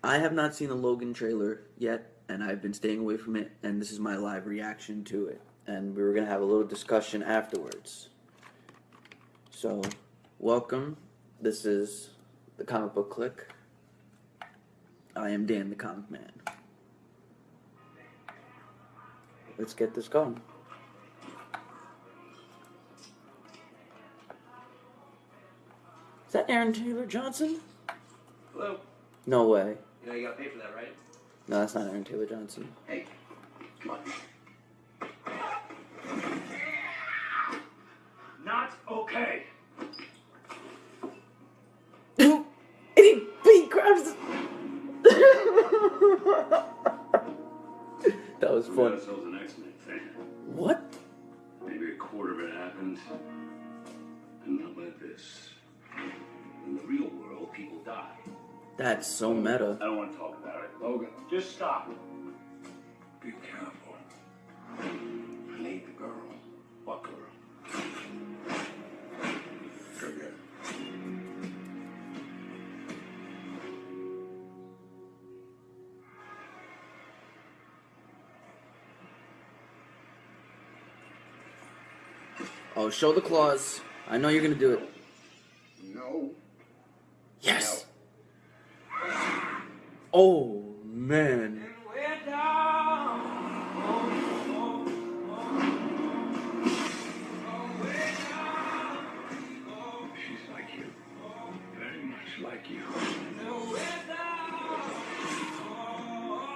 I have not seen the Logan trailer yet, and I've been staying away from it, and this is my live reaction to it. And we were going to have a little discussion afterwards. So, welcome. This is the Comic Book Click. I am Dan the Comic Man. Let's get this going. Is that Aaron Taylor Johnson? Hello? No way. You know you gotta pay for that, right? No, that's not Aaron Taylor Johnson. Hey, come on. Not okay. And he grabs. That was We fun. got ourselves an X-Men fan. What? Maybe a quarter of it happened, and not like this. In the real world, people die. That's so meta. I don't want to talk about it. Logan, just stop. Be careful. I need the girl. What girl? Go get it. Oh, show the claws. I know you're gonna do it. No. Yes. Oh man. She's like you. Very much like you.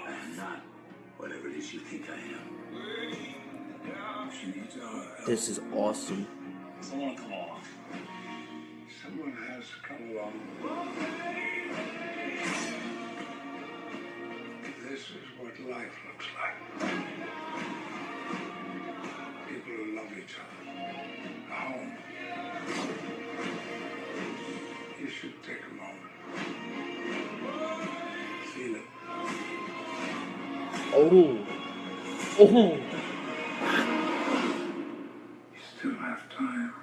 I'm not whatever it is you think I am. She needs our help. This is awesome. Someone come along. Someone has to come along. This is what life looks like. People who love each other. A home. You should take a moment. Feel it. Oh. Oh. You still have time.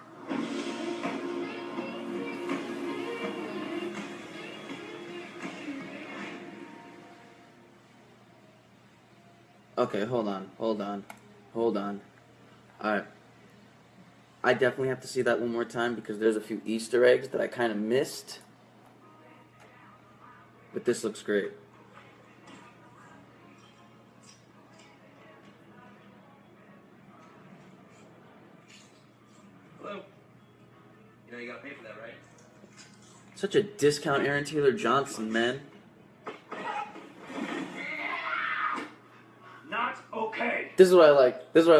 Okay, hold on. Alright. I definitely have to see that one more time because there's a few Easter eggs that I kind of missed. But this looks great. Hello? You know you gotta pay for that, right? Such a discount Aaron Taylor Johnson, man. Not okay. This is what I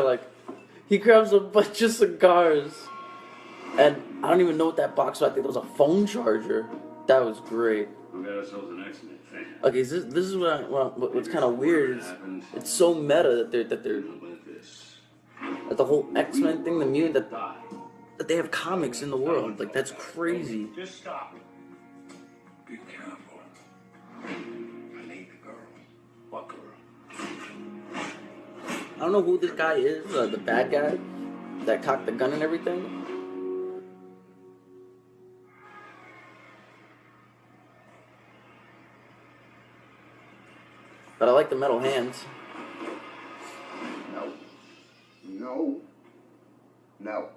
like. He grabs a bunch of cigars. And I don't even know what that box was. I think it was a phone charger. That was great. We got ourselves an X-Men fan. Okay, so this is what's kind of weird is it's so meta that they're Not like this. that the whole X-Men thing, the mutant that Die. they have comics in the world. Like that's crazy. Just stop. Be careful. I need the girl. What girl? I don't know who this guy is, the bad guy that cocked the gun and everything. But I like the metal hands. No. No. No.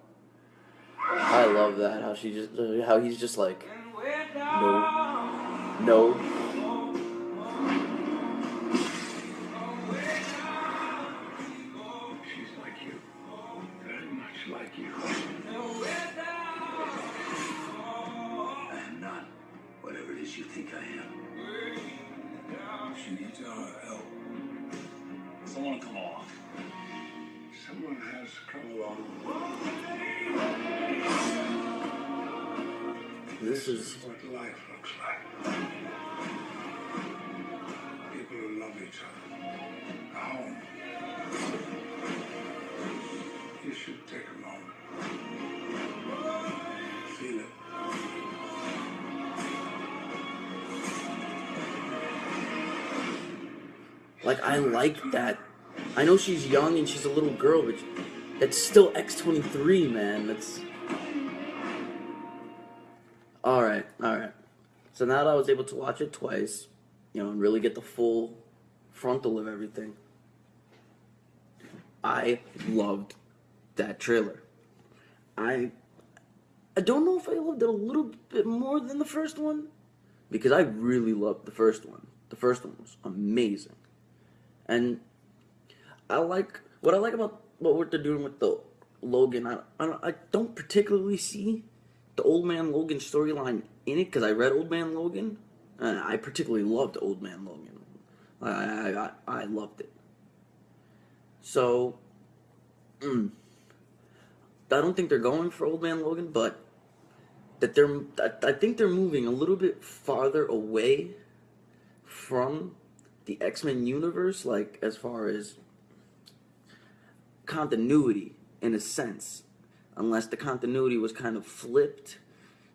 I love that how he's just like no. She's like you. Very much like you. I am not whatever it is you think I am. She needs our help. Someone come along. Someone has to come along. This is what life looks like. People who love each other. A home. You should take a moment. Feel it. like I like that. I know she's young and she's a little girl, but it's still X-23, man. That's all right. So now that I was able to watch it twice, and really get the full frontal of everything. I loved that trailer. I don't know if I loved it a little bit more than the first one, because I really loved the first one. The first one was amazing. And what I like about what they're doing with the Logan. I don't particularly see the Old Man Logan storyline in it, because I read Old Man Logan, and I particularly loved Old Man Logan. I loved it. So, I don't think they're going for Old Man Logan, but I think they're moving a little bit farther away from the X-Men universe, like as far as continuity in a sense, unless the continuity was kind of flipped.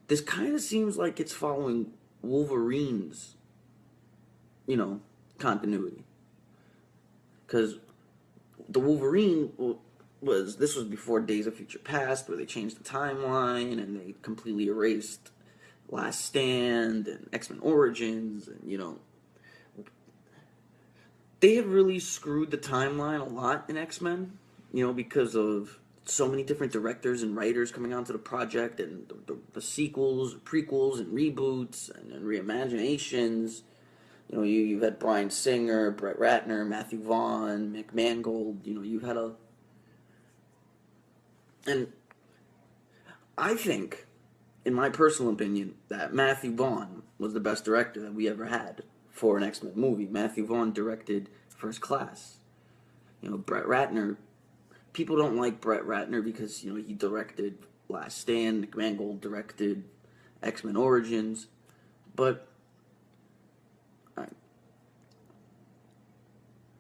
This kind of seems like it's following Wolverine's, continuity, because the Wolverine was before Days of Future Past, where they changed the timeline and they completely erased Last Stand and X-Men Origins, and they have really screwed the timeline a lot in X-Men, because of so many different directors and writers coming onto the project, and the sequels, prequels, and reboots, and reimaginations. You've had Bryan Singer, Brett Ratner, Matthew Vaughn, Mick Mangold. You've had and I think, in my personal opinion, that Matthew Vaughn was the best director that we ever had for an X-Men movie. Matthew Vaughn directed First Class. Brett Ratner, people don't like Brett Ratner because, he directed Last Stand, Mick Mangold directed X-Men Origins, but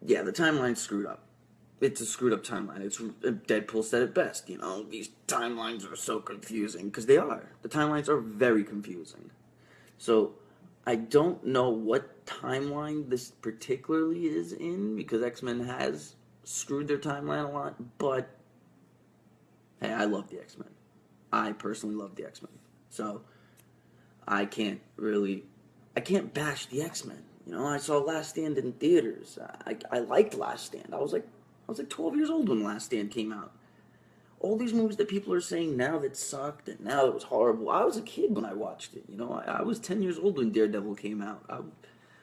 yeah, the timeline's screwed up. It's a screwed up timeline. Deadpool said it best. These timelines are so confusing, because they are. The timelines are very confusing. So I don't know what timeline this particularly is in, because X-Men has screwed their timeline a lot. But hey, I love the X-Men. I personally love the X-Men. So I can't bash the X-Men. I saw Last Stand in theaters. I liked Last Stand. I was like 12 years old when Last Stand came out. All these movies that people are saying now that sucked and now it was horrible. I was a kid when I watched it. I was 10 years old when Daredevil came out.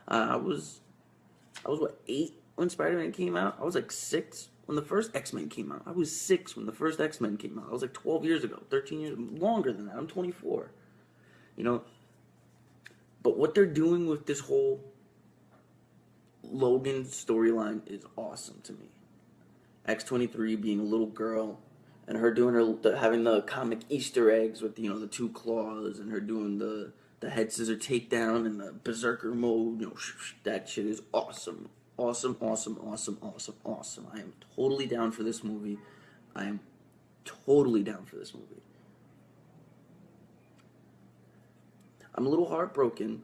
I was what, 8 when Spider-Man came out? I was like 6 when the first X-Men came out. I was 6 when the first X-Men came out. I was like 12 years ago, 13 years, longer than that. I'm 24. But what they're doing with this whole Logan storyline is awesome to me. X-23 being a little girl, and her doing having the comic Easter eggs with the 2 claws, and her doing the head scissor takedown and the berserker mode. That shit is awesome. Awesome. I am totally down for this movie. I'm a little heartbroken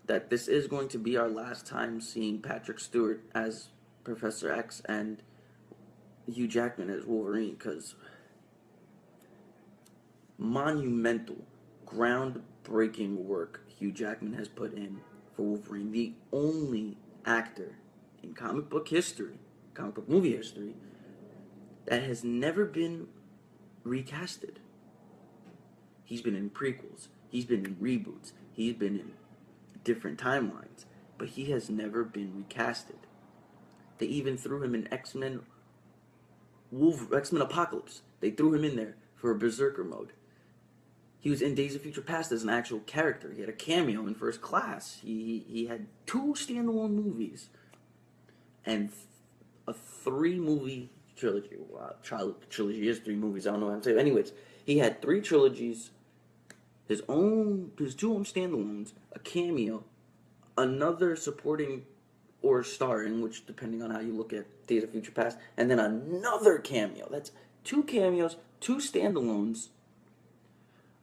that this is going to be our last time seeing Patrick Stewart as Professor X and Hugh Jackman as Wolverine, because monumental, groundbreaking work Hugh Jackman has put in for Wolverine. The only actor in comic book movie history, that has never been recasted. He's been in prequels, he's been in reboots, he's been in different timelines, but he has never been recasted. They even threw him in X-Men Apocalypse. They threw him in there for a berserker mode. He was in Days of Future Past as an actual character. He had a cameo in First Class. He had 2 standalone movies and a 3-movie trilogy. Trilogy is 3 movies. I don't know what I'm saying. Anyways, he had 3 trilogies, his 2 own standalones, a cameo, another supporting or starring, which depending on how you look at Days of Future Past, and then another cameo. That's 2 cameos, 2 standalones,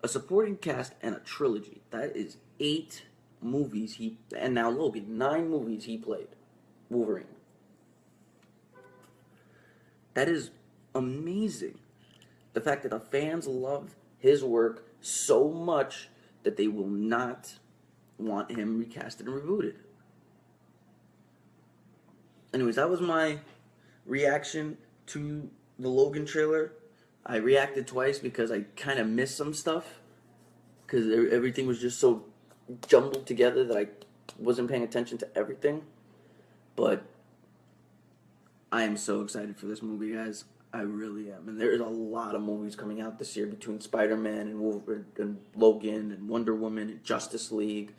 a supporting cast, and a trilogy. That is 8 movies and now Logan, 9 movies he played Wolverine. That is amazing. The fact that the fans love his work so much that they will not want him recasted and rebooted. anyways, that was my reaction to the Logan trailer. I reacted twice because I kind of missed some stuff because everything was just so jumbled together that I wasn't paying attention to everything. But I am so excited for this movie, guys. I really am. And there's a lot of movies coming out this year between Spider-Man and Wolverine and Logan and Wonder Woman and Justice League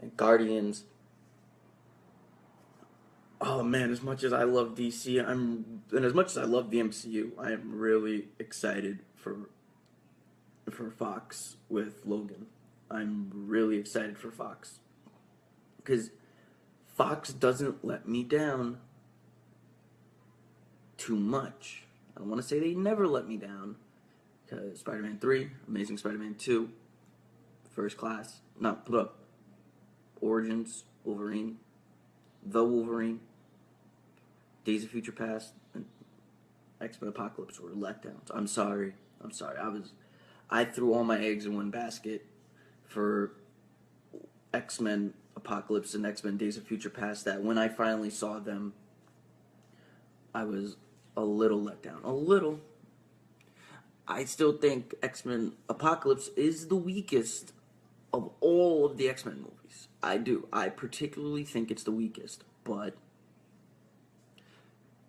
and Guardians. Oh man, as much as I love DC, and as much as I love the MCU, I am really excited for Fox with Logan. I'm really excited for Fox because Fox doesn't let me down too much. I don't want to say they never let me down because Spider-Man 3, Amazing Spider-Man 2, First Class, not put up, Origins, Wolverine, The Wolverine, Days of Future Past, and X-Men Apocalypse were letdowns. I'm sorry. I threw all my eggs in one basket for X-Men Apocalypse and X-Men Days of Future Past that when I finally saw them, I was a little let down. A little. I still think X-Men Apocalypse is the weakest of all of the X-Men movies. I do. I particularly think it's the weakest, but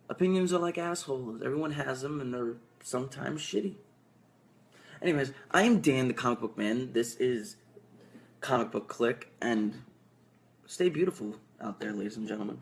opinions are like assholes. Everyone has them, and they're sometimes shitty. Anyways, I am Dan, the comic book man. This is Comic Book Click, and stay beautiful out there, ladies and gentlemen.